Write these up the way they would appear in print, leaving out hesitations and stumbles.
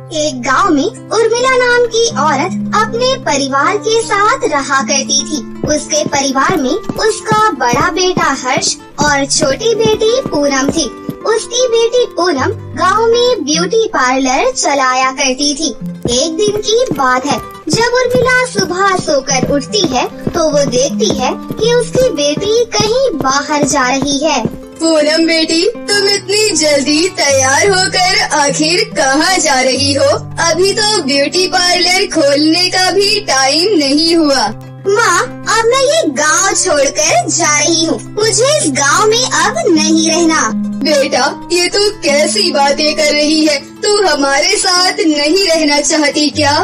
एक गांव में उर्मिला नाम की औरत अपने परिवार के साथ रहा करती थी। उसके परिवार में उसका बड़ा बेटा हर्ष और छोटी बेटी पूनम थी। उसकी बेटी पूनम गांव में ब्यूटी पार्लर चलाया करती थी। एक दिन की बात है, जब उर्मिला सुबह सोकर उठती है तो वो देखती है कि उसकी बेटी कहीं बाहर जा रही है। पूनम बेटी, तुम इतनी जल्दी तैयार होकर आखिर कहाँ जा रही हो? अभी तो ब्यूटी पार्लर खोलने का भी टाइम नहीं हुआ। माँ, अब मैं ये गांव छोड़कर जा रही हूँ। मुझे इस गांव में अब नहीं रहना। बेटा, ये तू कैसी बातें कर रही है? तू हमारे साथ नहीं रहना चाहती क्या?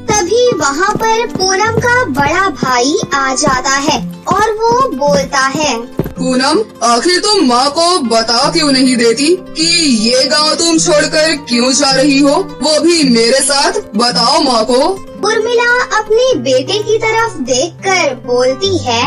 तभी वहाँ पर पूनम का बड़ा भाई आ जाता है और वो बोलता है, पूनम, आखिर तुम माँ को बता क्यों नहीं देती कि ये गांव तुम छोड़कर क्यों जा रही हो? वो भी मेरे साथ, बताओ माँ को। उर्मिला अपने बेटे की तरफ देखकर बोलती है,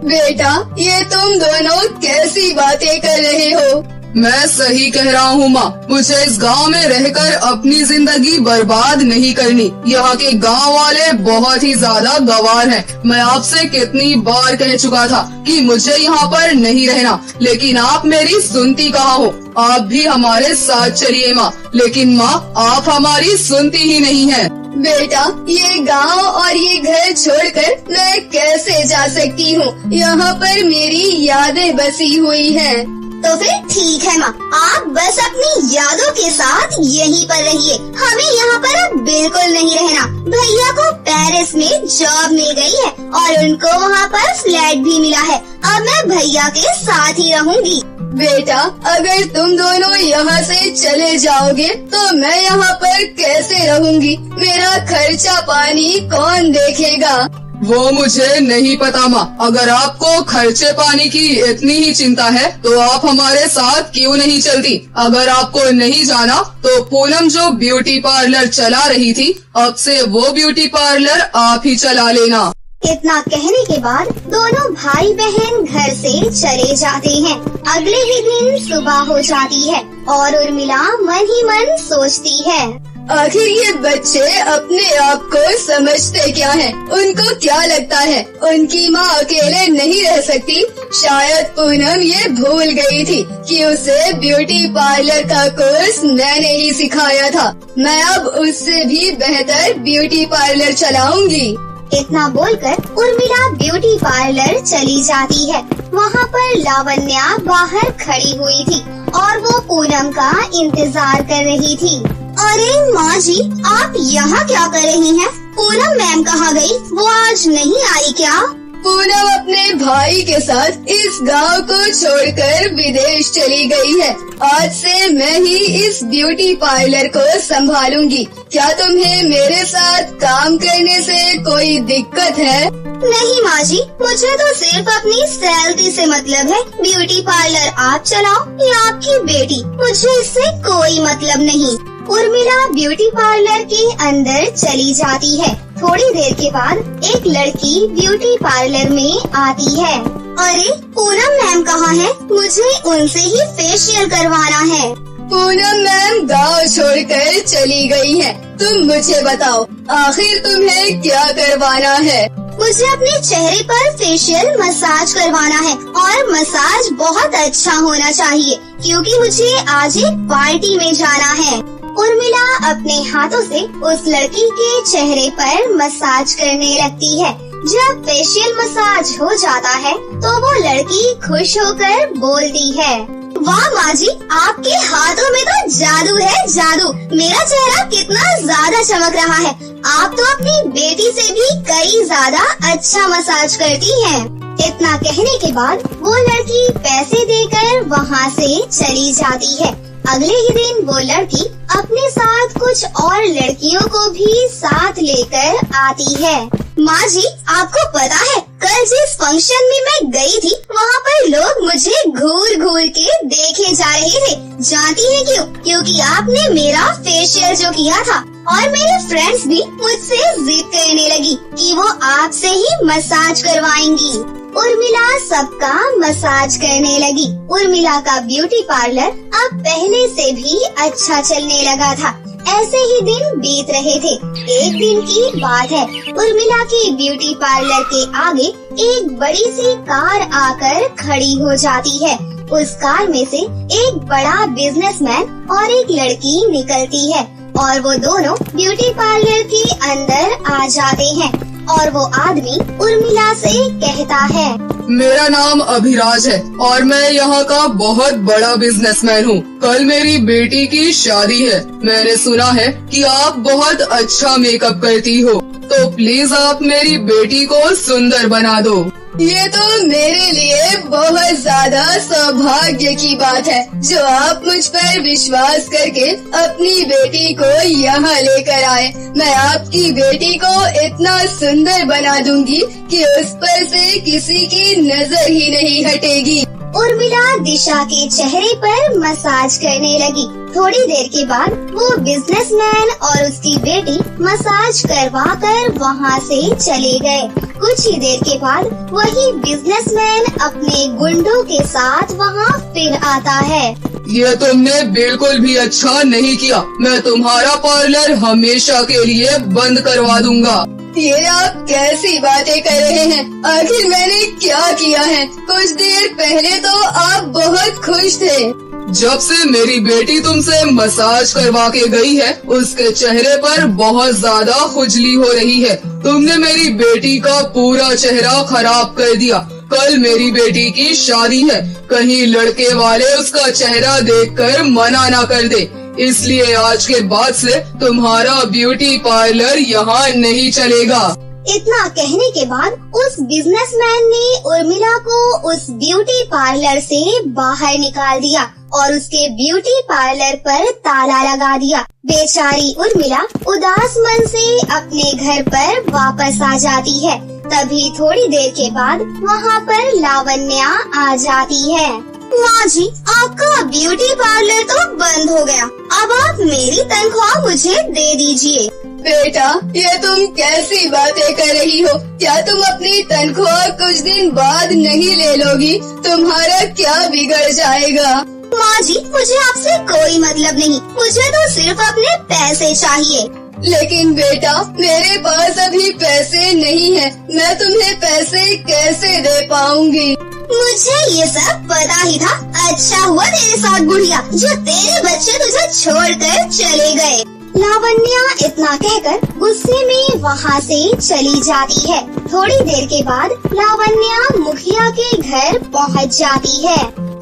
बेटा, ये तुम दोनों कैसी बातें कर रहे हो? मैं सही कह रहा हूँ माँ, मुझे इस गांव में रहकर अपनी जिंदगी बर्बाद नहीं करनी। यहाँ के गांव वाले बहुत ही ज्यादा गवार हैं। मैं आपसे कितनी बार कह चुका था कि मुझे यहाँ पर नहीं रहना, लेकिन आप मेरी सुनती कहाँ हो? आप भी हमारे साथ चलिए माँ। लेकिन माँ, आप हमारी सुनती ही नहीं है। बेटा, ये गांव और ये घर छोड़कर मैं कैसे जा सकती हूँ? यहाँ पर मेरी यादें बसी हुई हैं। तो फिर ठीक है माँ, आप बस अपनी यादों के साथ यहीं पर रहिए। हमें यहाँ पर अब बिल्कुल नहीं रहना। भैया को पेरिस में जॉब मिल गई है और उनको वहाँ पर फ्लैट भी मिला है। अब मैं भैया के साथ ही रहूँगी। बेटा, अगर तुम दोनों यहाँ से चले जाओगे तो मैं यहाँ पर कैसे रहूँगी? मेरा खर्चा पानी कौन देखेगा? वो मुझे नहीं पता माँ। अगर आपको खर्चे पानी की इतनी ही चिंता है तो आप हमारे साथ क्यों नहीं चलती? अगर आपको नहीं जाना तो पूनम जो ब्यूटी पार्लर चला रही थी, अब से वो ब्यूटी पार्लर आप ही चला लेना। इतना कहने के बाद दोनों भाई बहन घर से चले जाते हैं। अगले ही दिन सुबह हो जाती है और उर्मिला मन ही मन सोचती है, आखिर ये बच्चे अपने आप को समझते क्या हैं? उनको क्या लगता है उनकी माँ अकेले नहीं रह सकती? शायद पूनम ये भूल गई थी कि उसे ब्यूटी पार्लर का कोर्स मैंने ही सिखाया था। मैं अब उससे भी बेहतर ब्यूटी पार्लर चलाऊंगी। इतना बोलकर उर्मिला ब्यूटी पार्लर चली जाती है। वहाँ पर लावण्या बाहर खड़ी हुई थी और वो पूनम का इंतजार कर रही थी। अरे माँ जी, आप यहाँ क्या कर रही हैं? पूनम मैम कहाँ गई? वो आज नहीं आई क्या? पूनम अपने भाई के साथ इस गांव को छोड़कर विदेश चली गई है। आज से मैं ही इस ब्यूटी पार्लर को संभालूंगी। क्या तुम्हें मेरे साथ काम करने से कोई दिक्कत है? नहीं माँ जी, मुझे तो सिर्फ अपनी सैलरी से मतलब है। ब्यूटी पार्लर आप चलाओ या आपकी बेटी, मुझे इससे कोई मतलब नहीं। उर्मिला ब्यूटी पार्लर के अंदर चली जाती है। थोड़ी देर के बाद एक लड़की ब्यूटी पार्लर में आती है। अरे पूनम मैम कहाँ है? मुझे उनसे ही फेशियल करवाना है। पूनम मैम गांव छोड़कर चली गई है। तुम मुझे बताओ, आखिर तुम्हें क्या करवाना है? मुझे अपने चेहरे पर फेशियल मसाज करवाना है और मसाज बहुत अच्छा होना चाहिए क्योंकि मुझे आज एक पार्टी में जाना है। उर्मिला अपने हाथों से उस लड़की के चेहरे पर मसाज करने लगती है। जब फेशियल मसाज हो जाता है तो वो लड़की खुश होकर बोलती है, वाह माँ जी, आपके हाथों में तो जादू है, जादू। मेरा चेहरा कितना ज्यादा चमक रहा है। आप तो अपनी बेटी से भी कई ज्यादा अच्छा मसाज करती हैं। इतना कहने के बाद वो लड़की पैसे देकर वहाँ से चली जाती है। अगले ही दिन वो लड़की अपने साथ कुछ और लड़कियों को भी साथ लेकर आती है। माँ जी, आपको पता है कल जिस फंक्शन में मैं गई थी वहाँ पर लोग मुझे घूर घूर के देखे जा रहे थे। जानती हैं क्यों? क्योंकि आपने मेरा फेशियल जो किया था और मेरे फ्रेंड्स भी मुझसे जिद करने लगी कि वो आपसे ही मसाज करवाएंगी। उर्मिला सबका मसाज करने लगी। उर्मिला का ब्यूटी पार्लर अब पहले से भी अच्छा चलने लगा था। ऐसे ही दिन बीत रहे थे। एक दिन की बात है, उर्मिला की ब्यूटी पार्लर के आगे एक बड़ी सी कार आकर खड़ी हो जाती है। उस कार में से एक बड़ा बिजनेसमैन और एक लड़की निकलती है और वो दोनों ब्यूटी पार्लर के अंदर आ जाते हैं और वो आदमी उर्मिला से कहता है, मेरा नाम अभिराज है और मैं यहाँ का बहुत बड़ा बिजनेसमैन हूँ। कल मेरी बेटी की शादी है। मैंने सुना है कि आप बहुत अच्छा मेकअप करती हो, तो प्लीज आप मेरी बेटी को सुंदर बना दो। ये तो मेरे लिए बहुत ज्यादा सौभाग्य की बात है जो आप मुझ पर विश्वास करके अपनी बेटी को यहाँ लेकर आए। मैं आपकी बेटी को इतना सुंदर बना दूंगी कि उस पर से किसी की नजर ही नहीं हटेगी। उर्मिला दिशा के चेहरे पर मसाज करने लगी। थोड़ी देर के बाद वो बिजनेसमैन और उसकी बेटी मसाज करवा कर वहाँ से चले गए। कुछ ही देर के बाद वही बिजनेसमैन अपने गुंडों के साथ वहाँ फिर आता है। ये तुमने बिल्कुल भी अच्छा नहीं किया। मैं तुम्हारा पार्लर हमेशा के लिए बंद करवा दूंगा। ये आप कैसी बातें कर रहे हैं? आखिर मैंने क्या किया है? कुछ देर पहले तो आप बहुत खुश थे। जब से मेरी बेटी तुमसे मसाज करवा के गई है, उसके चेहरे पर बहुत ज्यादा खुजली हो रही है। तुमने मेरी बेटी का पूरा चेहरा खराब कर दिया। कल मेरी बेटी की शादी है, कहीं लड़के वाले उसका चेहरा देखकर मना ना कर दे। इसलिए आज के बाद से तुम्हारा ब्यूटी पार्लर यहाँ नहीं चलेगा। इतना कहने के बाद उस बिजनेसमैन ने उर्मिला को उस ब्यूटी पार्लर से बाहर निकाल दिया और उसके ब्यूटी पार्लर पर ताला लगा दिया। बेचारी उर्मिला उदास मन से अपने घर पर वापस आ जाती है। तभी थोड़ी देर के बाद वहाँ पर लावण्या आ जाती है। माँ जी, आपका ब्यूटी पार्लर तो बंद हो गया। अब आप मेरी तनख्वाह मुझे दे दीजिए। बेटा, ये तुम कैसी बातें कर रही हो? क्या तुम अपनी तनख्वाह कुछ दिन बाद नहीं ले लोगी? तुम्हारा क्या बिगड़ जाएगा? माँ जी, मुझे आपसे कोई मतलब नहीं। मुझे तो सिर्फ अपने पैसे चाहिए। लेकिन बेटा, मेरे पास अभी पैसे नहीं है। मैं तुम्हें पैसे कैसे दे पाऊंगी? मुझे ये सब पता ही था। अच्छा हुआ तेरे साथ बुढ़िया, जो तेरे बच्चे तुझे छोड़कर चले गए। लावण्या इतना कहकर गुस्से में वहाँ से चली जाती है। थोड़ी देर के बाद लावण्या मुखिया के घर पहुँच जाती है।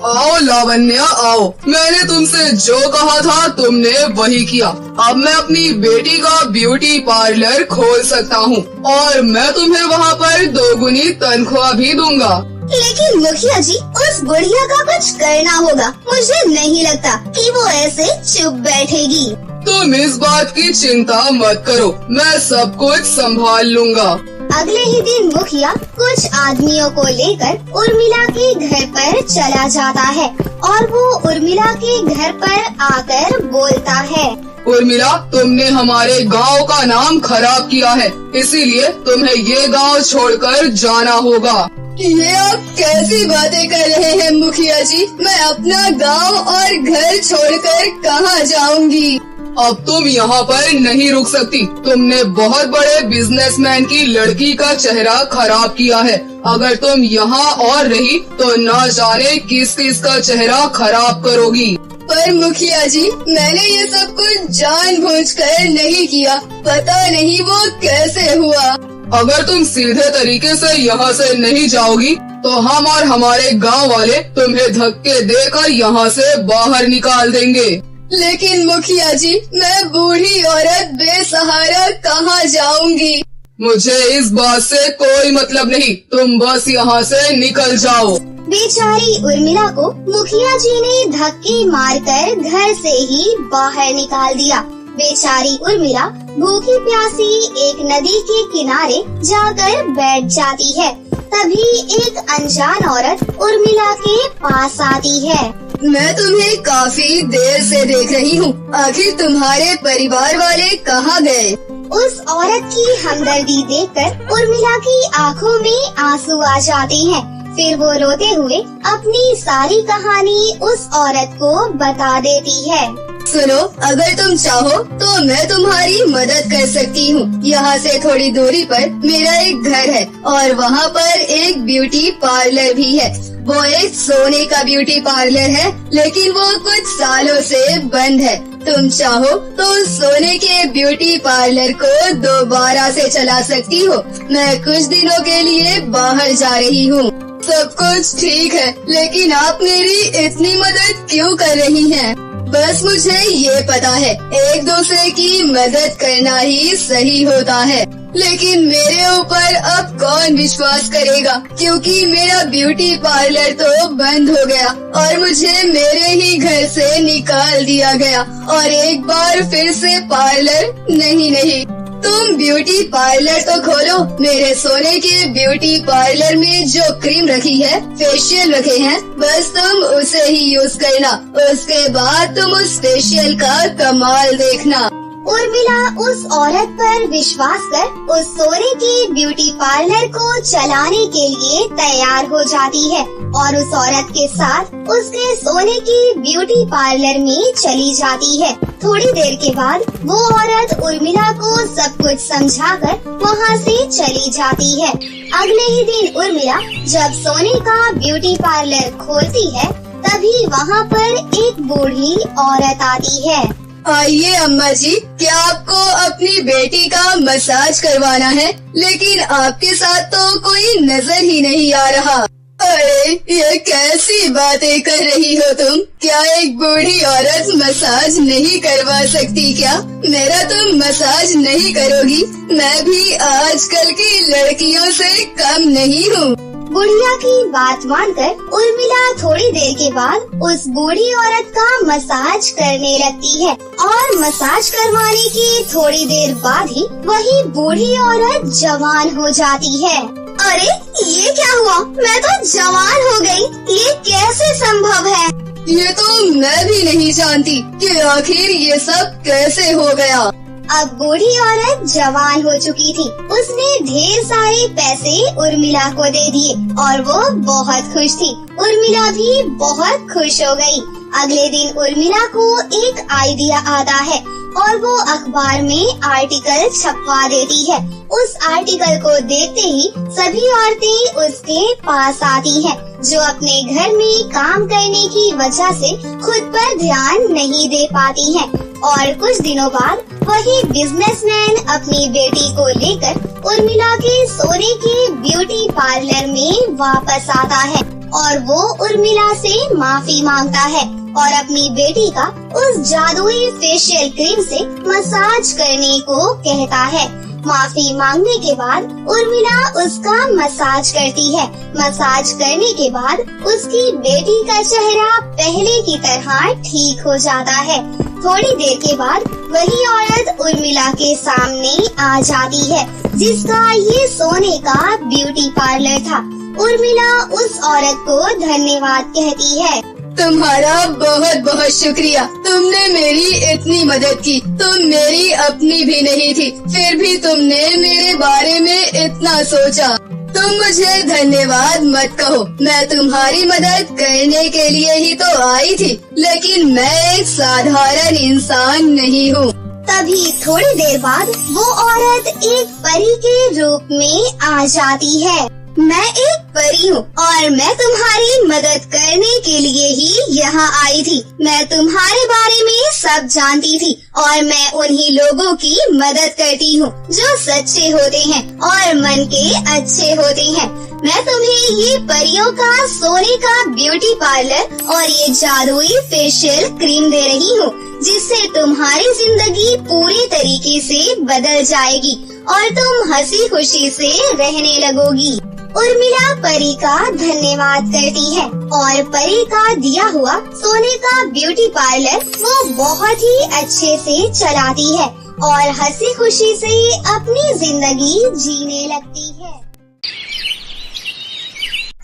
आओ लावण्या, आओ। मैंने तुमसे जो कहा था तुमने वही किया। अब मैं अपनी बेटी का ब्यूटी पार्लर खोल सकता हूँ और मैं तुम्हें वहाँ पर 2 गुनी तनख्वाह भी दूंगा। लेकिन मुखिया जी, उस बुढ़िया का कुछ करना होगा। मुझे नहीं लगता कि वो ऐसे चुप बैठेगी। तुम इस बात की चिंता मत करो, मैं सब कुछ संभाल लूंगा। अगले ही दिन मुखिया कुछ आदमियों को लेकर उर्मिला के घर पर चला जाता है और वो उर्मिला के घर पर आकर बोलता है, उर्मिला, तुमने हमारे गांव का नाम खराब किया है, इसीलिए तुम्हें ये गांव छोड़कर जाना होगा। ये आप कैसी बातें कर रहे हैं मुखिया जी? मैं अपना गांव और घर छोड़कर कहाँ जाऊंगी? अब तुम यहाँ पर नहीं रुक सकती। तुमने बहुत बड़े बिजनेसमैन की लड़की का चेहरा खराब किया है। अगर तुम यहाँ और रही तो न जाने किस किस का चेहरा खराब करोगी। पर मुखिया जी, मैंने ये सब कुछ जानबूझकर नहीं किया। पता नहीं वो कैसे हुआ। अगर तुम सीधे तरीके से यहाँ से नहीं जाओगी तो हम और हमारे गांव वाले तुम्हें धक्के देकर यहाँ से बाहर निकाल देंगे। लेकिन मुखिया जी, मैं बूढ़ी औरत बेसहारा कहाँ जाऊंगी? मुझे इस बात से कोई मतलब नहीं, तुम बस यहाँ से निकल जाओ। बेचारी उर्मिला को मुखिया जी ने धक्के मारकर घर से ही बाहर निकाल दिया। बेचारी उर्मिला भूखी प्यासी एक नदी के किनारे जाकर बैठ जाती है। तभी एक अनजान औरत उर्मिला के पास आती है। मैं तुम्हें काफी देर से देख रही हूँ। आखिर तुम्हारे परिवार वाले कहाँ गए? उस औरत की हमदर्दी देखकर उर्मिला की आंखों में आंसू आ जाते हैं। फिर वो रोते हुए अपनी सारी कहानी उस औरत को बता देती है। सुनो, अगर तुम चाहो तो मैं तुम्हारी मदद कर सकती हूँ। यहाँ से थोड़ी दूरी पर मेरा एक घर है और वहाँ पर एक ब्यूटी पार्लर भी है। वो एक सोने का ब्यूटी पार्लर है, लेकिन वो कुछ सालों से बंद है। तुम चाहो तो सोने के ब्यूटी पार्लर को दोबारा से चला सकती हो। मैं कुछ दिनों के लिए बाहर जा रही हूँ। सब कुछ ठीक है, लेकिन आप मेरी इतनी मदद क्यों कर रही हैं? बस मुझे ये पता है, एक दूसरे की मदद करना ही सही होता है। लेकिन मेरे ऊपर अब कौन विश्वास करेगा, क्योंकि मेरा ब्यूटी पार्लर तो बंद हो गया और मुझे मेरे ही घर से निकाल दिया गया। और एक बार फिर से पार्लर नहीं, तुम ब्यूटी पार्लर तो खोलो। मेरे सोने के ब्यूटी पार्लर में जो क्रीम रखी है, फेशियल रखे हैं, बस तुम उसे ही यूज करना। उसके बाद तुम उस फेशियल का कमाल देखना। उर्मिला उस औरत पर विश्वास कर उस सोने की ब्यूटी पार्लर को चलाने के लिए तैयार हो जाती है और उस औरत के साथ उसके सोने की ब्यूटी पार्लर में चली जाती है। थोड़ी देर के बाद वो औरत उर्मिला को सब कुछ समझाकर वहाँ से चली जाती है। अगले ही दिन उर्मिला जब सोने का ब्यूटी पार्लर खोलती है, तभी वहाँ पर एक बूढ़ी औरत आती है। आइए अम्मा जी, क्या आपको अपनी बेटी का मसाज करवाना है? लेकिन आपके साथ तो कोई नजर ही नहीं आ रहा। अरे ये कैसी बातें कर रही हो तुम? क्या एक बूढ़ी औरत मसाज नहीं करवा सकती क्या? मेरा तुम मसाज नहीं करोगी? मैं भी आजकल की लड़कियों से कम नहीं हूँ। बुढ़िया की बात मानकर उर्मिला थोड़ी देर के बाद उस बूढ़ी औरत का मसाज करने लगती है और मसाज करवाने की थोड़ी देर बाद ही वही बूढ़ी औरत जवान हो जाती है। अरे ये क्या हुआ? मैं तो जवान हो गई। ये कैसे संभव है? ये तो मैं भी नहीं जानती कि आखिर ये सब कैसे हो गया। अब बूढ़ी औरत जवान हो चुकी थी। उसने ढेर सारे पैसे उर्मिला को दे दिए और वो बहुत खुश थी। उर्मिला भी बहुत खुश हो गई। अगले दिन उर्मिला को एक आइडिया आता है और वो अखबार में आर्टिकल छपवा देती है। उस आर्टिकल को देखते ही सभी औरतें उसके पास आती हैं, जो अपने घर में काम करने की वजह से खुद पर ध्यान नहीं दे पाती हैं। और कुछ दिनों बाद वही बिजनेसमैन अपनी बेटी को लेकर उर्मिला के सोने के ब्यूटी पार्लर में वापस आता है और वो उर्मिला से माफी मांगता है और अपनी बेटी का उस जादुई फेशियल क्रीम से मसाज करने को कहता है। माफी मांगने के बाद उर्मिला उसका मसाज करती है। मसाज करने के बाद उसकी बेटी का चेहरा पहले की तरह ठीक हो जाता है। थोड़ी देर के बाद वही औरत उर्मिला के सामने आ जाती है, जिसका ये सोने का ब्यूटी पार्लर था। उर्मिला उस औरत को धन्यवाद कहती है। तुम्हारा बहुत बहुत शुक्रिया, तुमने मेरी इतनी मदद की। तुम मेरी अपनी भी नहीं थी, फिर भी तुमने मेरे बारे में इतना सोचा। तुम मुझे धन्यवाद मत कहो, मैं तुम्हारी मदद करने के लिए ही तो आई थी, लेकिन मैं एक साधारण इंसान नहीं हूँ। तभी थोड़ी देर बाद वो औरत एक परी के रूप में आ जाती है। मैं एक परी हूँ और मैं तुम्हारी मदद करने के लिए ही यहाँ आई थी। मैं तुम्हारे बारे में सब जानती थी और मैं उन्हीं लोगों की मदद करती हूँ जो सच्चे होते हैं और मन के अच्छे होते हैं। मैं तुम्हें ये परियों का सोने का ब्यूटी पार्लर और ये जादुई फेशियल क्रीम दे रही हूँ, जिससे तुम्हारी जिंदगी पूरी तरीके से बदल जाएगी और तुम हंसी खुशी से रहने लगोगी। उर्मिला परी का धन्यवाद करती है और परी का दिया हुआ सोने का ब्यूटी पार्लर वो बहुत ही अच्छे से चलाती है और हंसी खुशी से अपनी जिंदगी जीने लगती है।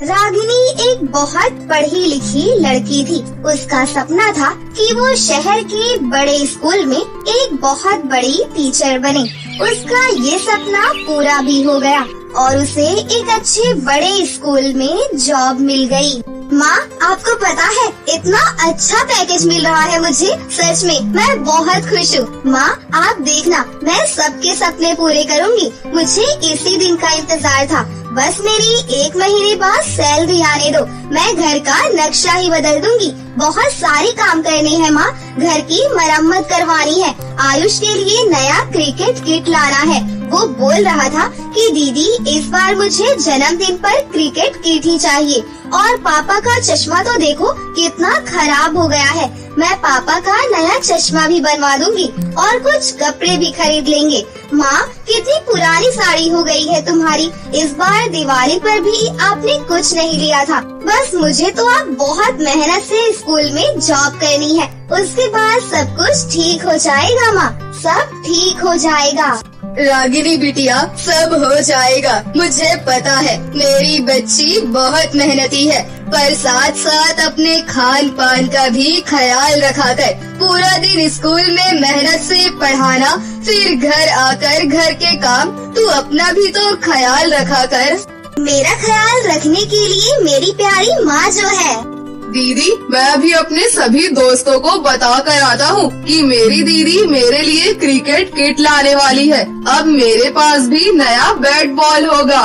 रागिनी एक बहुत पढ़ी लिखी लड़की थी। उसका सपना था कि वो शहर के बड़े स्कूल में एक बहुत बड़ी टीचर बने। उसका ये सपना पूरा भी हो गया और उसे एक अच्छे बड़े स्कूल में जॉब मिल गई। माँ, आपको पता है इतना अच्छा पैकेज मिल रहा है मुझे, सच में मैं बहुत खुश हूँ। माँ, आप देखना मैं सबके सपने पूरे करूँगी। मुझे इसी दिन का इंतजार था। बस मेरी 1 महीने बाद सैलरी आने दो, मैं घर का नक्शा ही बदल दूंगी। बहुत सारे काम करने हैं माँ, घर की मरम्मत करवानी है, आयुष के लिए नया क्रिकेट किट लाना है। वो बोल रहा था कि दीदी इस बार मुझे जन्मदिन पर क्रिकेट किट ही चाहिए। और पापा का चश्मा तो देखो कितना खराब हो गया है, मैं पापा का नया चश्मा भी बनवा दूंगी और कुछ कपड़े भी खरीद लेंगे। माँ, कितनी पुरानी साड़ी हो गई है तुम्हारी, इस बार दिवाली पर भी आपने कुछ नहीं लिया था। बस मुझे तो अब बहुत मेहनत से स्कूल में जॉब करनी है, उसके बाद सब कुछ ठीक हो जाएगा माँ, सब ठीक हो जाएगा। रागिनी बिटिया, सब हो जाएगा, मुझे पता है मेरी बच्ची बहुत मेहनती है, पर साथ साथ अपने खान पान का भी ख्याल रखा कर। पूरा दिन स्कूल में मेहनत से पढ़ाना, फिर घर आकर घर के काम, तू अपना भी तो ख्याल रखा कर। मेरा ख्याल रखने के लिए मेरी प्यारी माँ जो है। दीदी, मैं अभी अपने सभी दोस्तों को बता कर आता हूँ कि मेरी दीदी मेरे लिए क्रिकेट किट लाने वाली है। अब मेरे पास भी नया बैट बॉल होगा।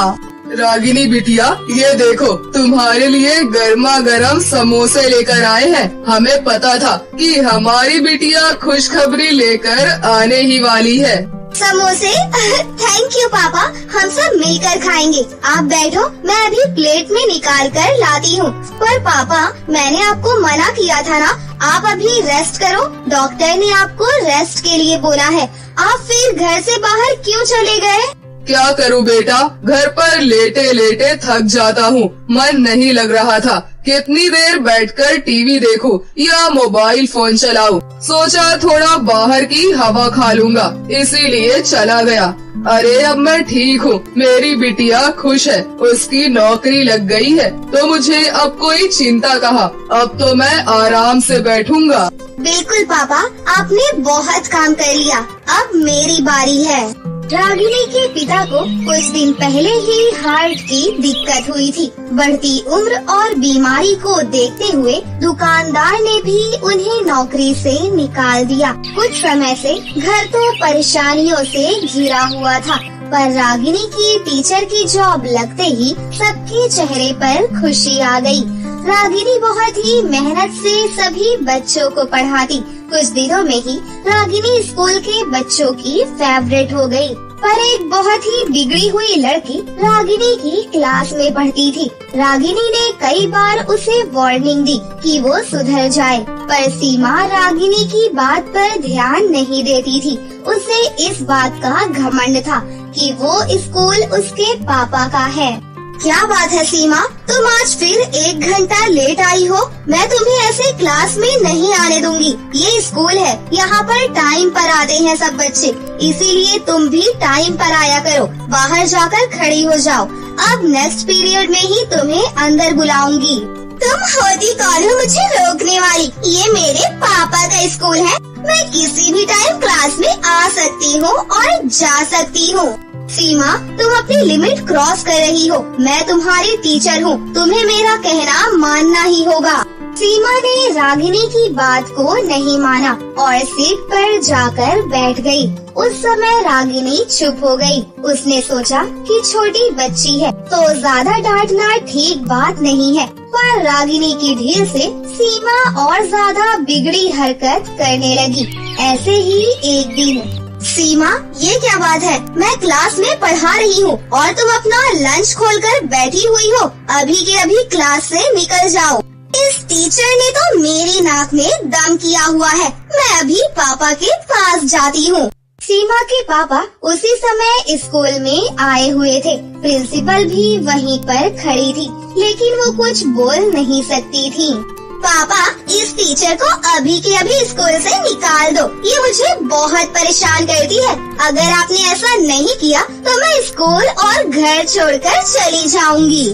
रागिनी बिटिया, ये देखो तुम्हारे लिए गर्मा गर्म समोसे लेकर आए हैं। हमें पता था कि हमारी बिटिया खुशखबरी लेकर आने ही वाली है। समोसे? थैंक यू पापा, हम सब मिलकर खाएंगे। आप बैठो, मैं अभी प्लेट में निकाल कर लाती हूँ। पर पापा, मैंने आपको मना किया था ना, आप अभी रेस्ट करो, डॉक्टर ने आपको रेस्ट के लिए बोला है। आप फिर घर से बाहर क्यों चले गए? क्या करूँ बेटा, घर पर लेटे लेटे थक जाता हूँ, मन नहीं लग रहा था। कितनी देर बैठकर टीवी देखूं या मोबाइल फोन चलाऊं। सोचा थोड़ा बाहर की हवा खा लूंगा, इसीलिए चला गया। अरे अब मैं ठीक हूँ, मेरी बिटिया खुश है, उसकी नौकरी लग गई है, तो मुझे अब कोई चिंता कहाँ। अब तो मैं आराम से बैठूंगा। बिल्कुल पापा, आपने बहुत काम कर लिया, अब मेरी बारी है। रागिनी के पिता को कुछ दिन पहले ही हार्ट की दिक्कत हुई थी। बढ़ती उम्र और बीमारी को देखते हुए दुकानदार ने भी उन्हें नौकरी से निकाल दिया। कुछ समय से घर तो परेशानियों से घिरा हुआ था, पर रागिनी की टीचर की जॉब लगते ही सबके चेहरे पर खुशी आ गई। रागिनी बहुत ही मेहनत से सभी बच्चों को पढ़ाती। कुछ दिनों में ही रागिनी स्कूल के बच्चों की फेवरेट हो गई। पर एक बहुत ही बिगड़ी हुई लड़की रागिनी की क्लास में पढ़ती थी। रागिनी ने कई बार उसे वार्निंग दी कि वो सुधर जाए, पर सीमा रागिनी की बात पर ध्यान नहीं देती थी। उसे इस बात का घमंड था कि वो स्कूल उसके पापा का है। क्या बात है सीमा, तुम आज फिर 1 घंटा लेट आई हो। मैं तुम्हें ऐसे क्लास में नहीं आने दूंगी। ये स्कूल है, यहाँ पर टाइम पर आते हैं सब बच्चे, इसीलिए तुम भी टाइम पर आया करो। बाहर जाकर खड़ी हो जाओ, अब नेक्स्ट पीरियड में ही तुम्हें अंदर बुलाऊंगी। तुम होती कौन हो मुझे रोकने वाली? ये मेरे पापा का स्कूल है, मैं किसी भी टाइम क्लास में आ सकती हूँ और जा सकती हूँ। सीमा, तुम अपनी लिमिट क्रॉस कर रही हो। मैं तुम्हारी टीचर हूँ, तुम्हें मेरा कहना मानना ही होगा। सीमा ने रागिनी की बात को नहीं माना और सीट पर जाकर बैठ गई। उस समय रागिनी चुप हो गई। उसने सोचा कि छोटी बच्ची है तो ज्यादा डांटना ठीक बात नहीं है, पर रागिनी की ढील से सीमा और ज्यादा बिगड़ी हरकत करने लगी। ऐसे ही एक दिन, सीमा, ये क्या बात है? मैं क्लास में पढ़ा रही हूँ और तुम अपना लंच खोलकर बैठी हुई हो। अभी के अभी क्लास से निकल जाओ। इस टीचर ने तो मेरी नाक में दम किया हुआ है। मैं अभी पापा के पास जाती हूँ। सीमा के पापा उसी समय स्कूल में आए हुए थे। प्रिंसिपल भी वहीं पर खड़ी थी, लेकिन वो कुछ बोल नहीं सकती थी। पापा, इस टीचर को अभी के अभी स्कूल से निकाल दो, ये मुझे बहुत परेशान करती है। अगर आपने ऐसा नहीं किया तो मैं स्कूल और घर छोड़कर चली जाऊंगी।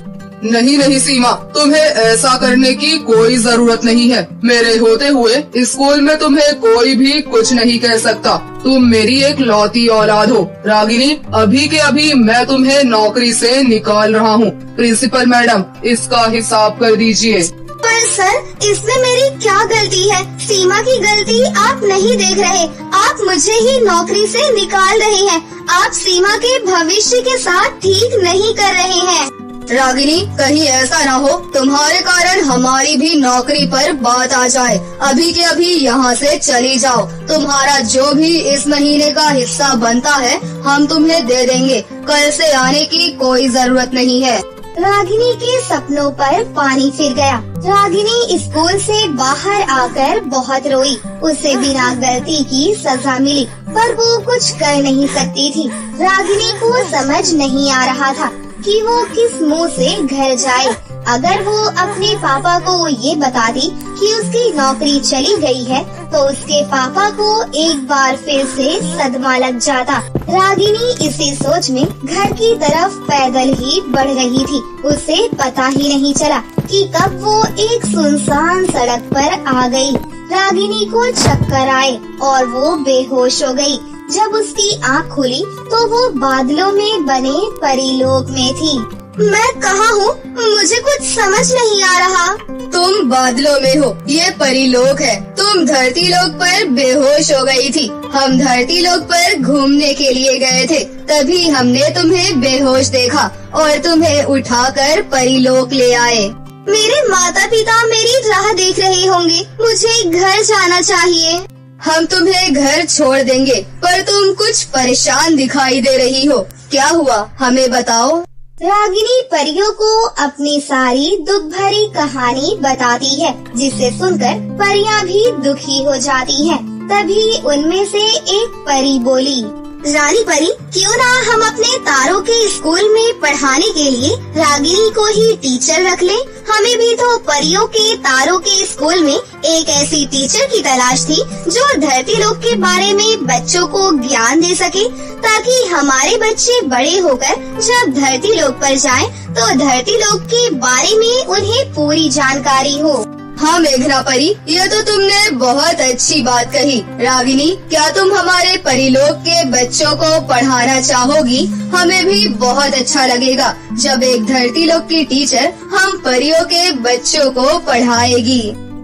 नहीं नहीं सीमा, तुम्हें ऐसा करने की कोई जरूरत नहीं है। मेरे होते हुए स्कूल में तुम्हें कोई भी कुछ नहीं कह सकता। तुम मेरी एक लौती औलाद हो। रागिनी, अभी के अभी मैं तुम्हें नौकरी से निकाल रहा हूँ। प्रिंसिपल मैडम, इसका हिसाब कर दीजिए। पर सर, इसमें मेरी क्या गलती है? सीमा की गलती आप नहीं देख रहे, आप मुझे ही नौकरी से निकाल रहे हैं। आप सीमा के भविष्य के साथ ठीक नहीं कर रहे हैं। रागिनी, कहीं ऐसा ना हो तुम्हारे कारण हमारी भी नौकरी पर बात आ जाए। अभी के अभी यहाँ से चली जाओ। तुम्हारा जो भी इस महीने का हिस्सा बनता है हम तुम्हें दे देंगे। कल से आने की कोई जरूरत नहीं है। रागिनी के सपनों पर पानी फिर गया। रागिनी स्कूल से बाहर आकर बहुत रोई। उसे बिना गलती की सजा मिली, पर वो कुछ कर नहीं सकती थी। रागिनी को समझ नहीं आ रहा था कि वो किस मुंह से घर जाए। अगर वो अपने पापा को ये बताती कि उसकी नौकरी चली गई है, तो उसके पापा को एक बार फिर से सदमा लग जाता। रागिनी इसी सोच में घर की तरफ पैदल ही बढ़ रही थी। उसे पता ही नहीं चला कि कब वो एक सुनसान सड़क पर आ गई। रागिनी को चक्कर आए और वो बेहोश हो गई। जब उसकी आँख खुली तो वो बादलों में बने परीलोक में थी। मैं कहाँ हूँ? मुझे कुछ समझ नहीं आ रहा। तुम बादलों में हो, ये परीलोक है। तुम धरती लोक पर बेहोश हो गई थी। हम धरती लोक पर घूमने के लिए गए थे, तभी हमने तुम्हें बेहोश देखा और तुम्हें उठाकर परीलोक ले आए। मेरे माता पिता मेरी राह देख रहे होंगे। मुझे घर जाना चाहिए। हम तुम्हें घर छोड़ देंगे, पर तुम कुछ परेशान दिखाई दे रही हो। क्या हुआ, हमें बताओ। रागिनी परियों को अपनी सारी दुख भरी कहानी बताती है, जिसे सुनकर परियां भी दुखी हो जाती हैं। तभी उनमें से एक परी बोली, रानी परी, क्यों ना हम अपने तारों के स्कूल में पढ़ाने के लिए रागिनी को ही टीचर रख लें। हमें भी तो परियों के तारों के स्कूल में एक ऐसी टीचर की तलाश थी जो धरती लोक के बारे में बच्चों को ज्ञान दे सके, ताकि हमारे बच्चे बड़े होकर जब धरती लोक पर जाएं, तो धरती लोक के बारे में उन्हें पूरी जानकारी हो। हाँ मेघना परी, ये तो तुमने बहुत अच्छी बात कही। रागिनी, क्या तुम हमारे परीलोक के बच्चों को पढ़ाना चाहोगी? हमें भी बहुत अच्छा लगेगा जब एक धरती लोक की टीचर हम परियों के बच्चों को पढ़ाएगी।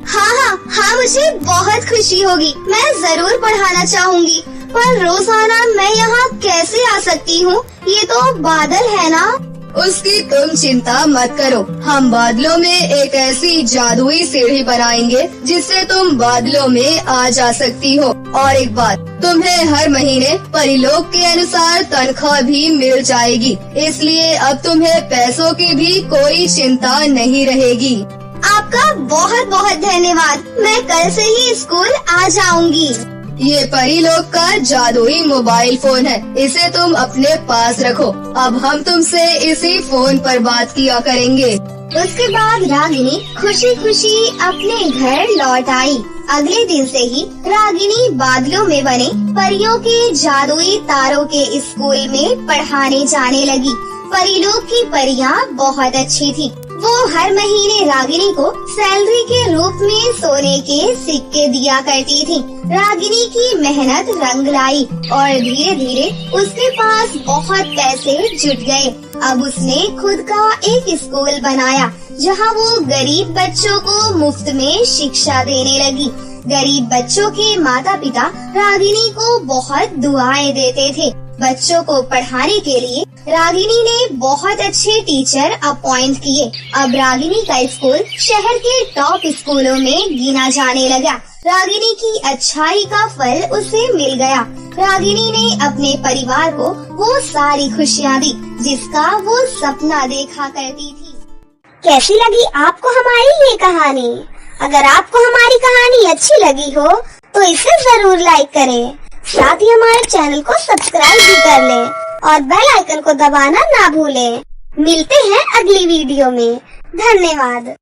हाँ, मुझे बहुत खुशी होगी। मैं जरूर पढ़ाना चाहूँगी, पर रोजाना मैं यहाँ कैसे आ सकती हूँ? ये तो बादल है ना। उसकी तुम चिंता मत करो। हम बादलों में एक ऐसी जादुई सीढ़ी बनाएंगे जिससे तुम बादलों में आ जा सकती हो। और एक बात, तुम्हें हर महीने परिलोक के अनुसार तनख्वाह भी मिल जाएगी, इसलिए अब तुम्हें पैसों की भी कोई चिंता नहीं रहेगी। आपका बहुत बहुत धन्यवाद। मैं कल से ही स्कूल आ जाऊंगी। ये परीलोक का जादुई मोबाइल फोन है, इसे तुम अपने पास रखो। अब हम तुमसे इसी फोन पर बात किया करेंगे। उसके बाद रागिनी खुशी खुशी अपने घर लौट आई। अगले दिन से ही रागिनी बादलों में बने परियों के जादुई तारों के स्कूल में पढ़ाने जाने लगी। परीलोक की परियां बहुत अच्छी थी। वो हर महीने रागिनी को सैलरी के रूप में सोने के सिक्के दिया करती थी। रागिनी की मेहनत रंग लाई और धीरे धीरे उसके पास बहुत पैसे जुट गए। अब उसने खुद का एक स्कूल बनाया जहां वो गरीब बच्चों को मुफ्त में शिक्षा देने लगी। गरीब बच्चों के माता पिता रागिनी को बहुत दुआएं देते थे। बच्चों को पढ़ाने के लिए रागिनी ने बहुत अच्छे टीचर अपॉइंट किए। अब रागिनी का स्कूल शहर के टॉप स्कूलों में गिना जाने लगा। रागिनी की अच्छाई का फल उसे मिल गया। रागिनी ने अपने परिवार को वो सारी खुशियाँ दी जिसका वो सपना देखा करती थी। कैसी लगी आपको हमारी ये कहानी? अगर आपको हमारी कहानी अच्छी लगी हो तो इसे जरूर लाइक करें, साथ ही हमारे चैनल को सब्सक्राइब भी कर लें और बेल आइकन को दबाना ना भूलें। मिलते हैं अगली वीडियो में। धन्यवाद।